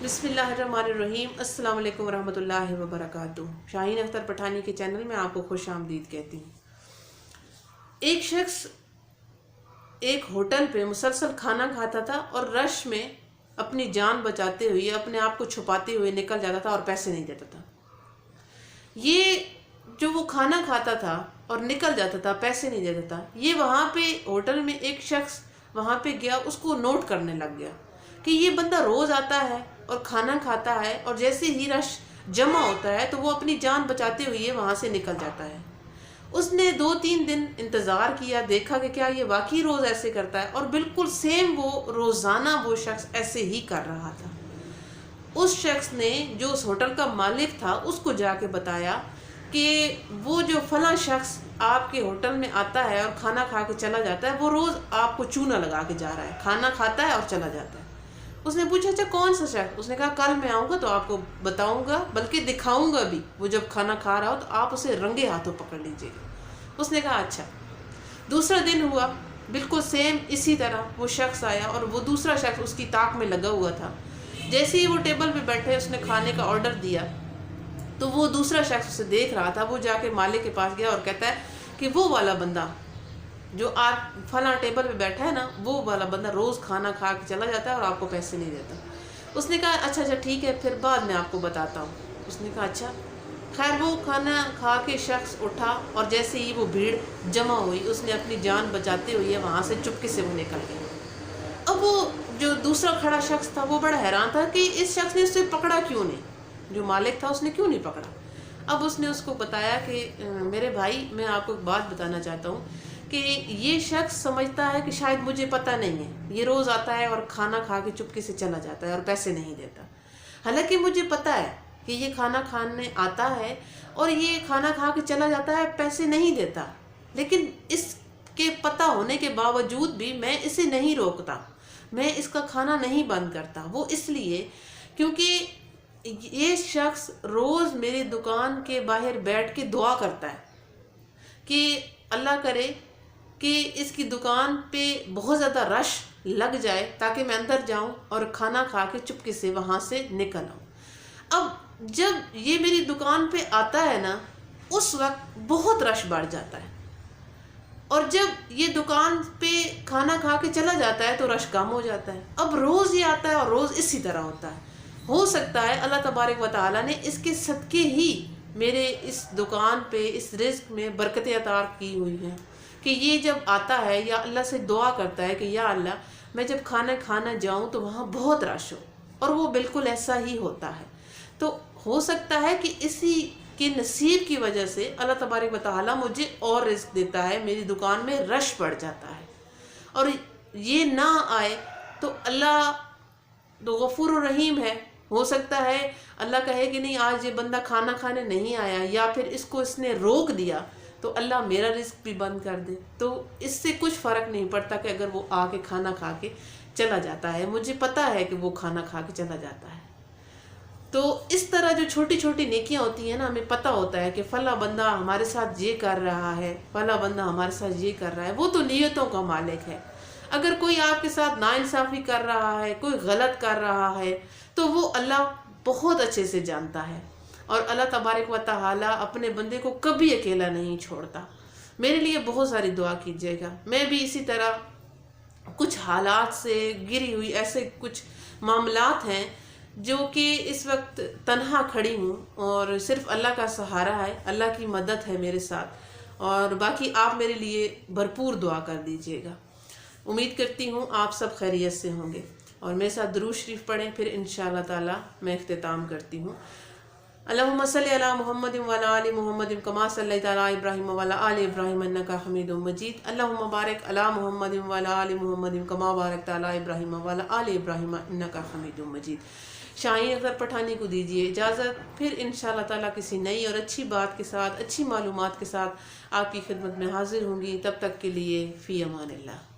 बिस्मिल्लाहिर्रहमानिर्रहीम। अस्सलाम वालेकुम रहमतुल्लाहि व बरकातुहू। शाहीन अख्तर पठानी के चैनल में आपको खुश आमदीद कहती हूँ। एक शख्स एक होटल पे मुसलसल खाना खाता था और रश में अपनी जान बचाते हुए अपने आप को छुपाते हुए निकल जाता था और पैसे नहीं देता था। ये जो वो खाना खाता था और निकल जाता था, पैसे नहीं देता था, ये वहाँ पे होटल में एक शख्स वहाँ पे गया, उसको नोट करने लग गया कि ये बंदा रोज़ आता है और खाना खाता है और जैसे ही रश जमा होता है तो वो अपनी जान बचाते हुए वहाँ से निकल जाता है। उसने 2-3 दिन इंतज़ार किया, देखा कि क्या ये वाकई रोज़ ऐसे करता है, और बिल्कुल सेम वो रोज़ाना वो शख्स ऐसे ही कर रहा था। उस शख्स ने, जो उस होटल का मालिक था, उसको जाके बताया कि वो जो फला शख्स आपके होटल में आता है और खाना खा के चला जाता है, वो रोज़ आपको चूना लगा के जा रहा है, खाना खाता है और चला जाता है। उसने पूछा, अच्छा कौन सा शख्स? उसने कहा, कल मैं आऊँगा तो आपको बताऊँगा, बल्कि दिखाऊँगा भी। वो जब खाना खा रहा हो तो आप उसे रंगे हाथों पकड़ लीजिएगा। उसने कहा अच्छा। दूसरा दिन हुआ, बिल्कुल सेम इसी तरह वो शख्स आया और वो दूसरा शख्स उसकी ताक में लगा हुआ था। जैसे ही वो टेबल पे बैठे, उसने खाने का ऑर्डर दिया तो वो दूसरा शख्स उसे देख रहा था। वो जाके मालिक के पास गया और कहता है कि वो वाला बंदा जो आप फला टेबल पे बैठा है ना, वो वाला बंदा रोज़ खाना खा के चला जाता है और आपको पैसे नहीं देता। उसने कहा अच्छा ठीक है, फिर बाद में आपको बताता हूँ। उसने कहा अच्छा। खैर वो खाना खा के शख्स उठा और जैसे ही वो भीड़ जमा हुई, उसने अपनी जान बचाते हुए वहाँ से चुपके से वो निकल गया। अब वो जो दूसरा खड़ा शख्स था वो बड़ा हैरान था कि इस शख्स ने उसे पकड़ा क्यों नहीं, जो मालिक था उसने क्यों नहीं पकड़ा। अब उसने उसको बताया कि मेरे भाई, मैं आपको एक बात बताना चाहता हूँ कि ये शख्स समझता है कि शायद मुझे पता नहीं है, ये रोज़ आता है और खाना खा के चुपके से चला जाता है और पैसे नहीं देता। हालांकि मुझे पता है कि ये खाना खाने आता है और ये खाना खा के चला जाता है, पैसे नहीं देता, लेकिन इसके पता होने के बावजूद भी मैं इसे नहीं रोकता, मैं इसका खाना नहीं बंद करता। वो इसलिए क्योंकि ये शख्स रोज़ मेरी दुकान के बाहर बैठ के दुआ करता है कि अल्लाह करे कि इसकी दुकान पे बहुत ज़्यादा रश लग जाए ताकि मैं अंदर जाऊं और खाना खा के चुपके से वहाँ से निकल आऊँ। अब जब ये मेरी दुकान पे आता है ना, उस वक्त बहुत रश बढ़ जाता है, और जब ये दुकान पे खाना खा के चला जाता है तो रश कम हो जाता है। अब रोज़ ये आता है और रोज़ इसी तरह होता है। हो सकता है अल्लाह तबारक व तआला ने इसके सदके ही मेरे इस दुकान पे, इस रिज़्क में बरकतें अता की हुई हैं कि ये जब आता है या अल्लाह से दुआ करता है कि या अल्लाह, मैं जब खाना खाना जाऊं तो वहाँ बहुत रश हो, और वो बिल्कुल ऐसा ही होता है। तो हो सकता है कि इसी के नसीब की वजह से अल्लाह तबारक व तआला मुझे और रिज़्क देता है, मेरी दुकान में रश बढ़ जाता है। और ये ना आए तो अल्लाह तो गफूर रहीम है। हो सकता है अल्लाह कहे कि नहीं, आज ये बंदा खाना खाने नहीं आया, या फिर इसको इसने रोक दिया तो अल्लाह मेरा रिस्क भी बंद कर दे। तो इससे कुछ फ़र्क नहीं पड़ता कि अगर वो आके खाना खा के चला जाता है, मुझे पता है कि वो खाना खा के चला जाता है। तो इस तरह जो छोटी छोटी नेकियां होती हैं ना, हमें पता होता है कि फ़ला बंदा हमारे साथ ये कर रहा है, फ़ला बंदा हमारे साथ ये कर रहा है। वो तो नीयतों का मालिक है। अगर कोई आपके साथ नाइंसाफ़ी कर रहा है, कोई गलत कर रहा है, तो वो अल्लाह बहुत अच्छे से जानता है, और अल्लाह तबारक व तआला अपने बंदे को कभी अकेला नहीं छोड़ता। मेरे लिए बहुत सारी दुआ कीजिएगा। मैं भी इसी तरह कुछ हालात से गिरी हुई, ऐसे कुछ मामलात हैं जो कि इस वक्त तन्हा खड़ी हूँ और सिर्फ अल्लाह का सहारा है, अल्लाह की मदद है मेरे साथ, और बाकी आप मेरे लिए भरपूर दुआ कर दीजिएगा। उम्मीद करती हूँ आप सब खैरियत से होंगे, और मेरे साथ दुरूद शरीफ पढ़ें, फिर इंशाअल्लाह ताला मैं इख्तिताम करती हूँ। अल्लाहुम्मा सल्लि अला मुहम्मद व अला आलि मुहम्मद कमा सल्लैता अला इब्राहीम व अला आलि इब्राहीम इन्नका हमीदुम मजीद। अल्लाहुम्मा बारिक अला मुहम्मद व अला आलि मुहम्मद कमा बारकता अला इब्राहीम व अला आलि इब्राहीम इन्नका हमीदुम मजीद। शाहीन अख्तर पठानी को दीजिए इजाज़त, फिर इंशाअल्लाह ताला किसी नई और अच्छी बात के साथ, अच्छी मालूमात के साथ आपकी खिदमत में हाजिर होंगी। तब तक के लिए फ़ी अमानिल्लाह।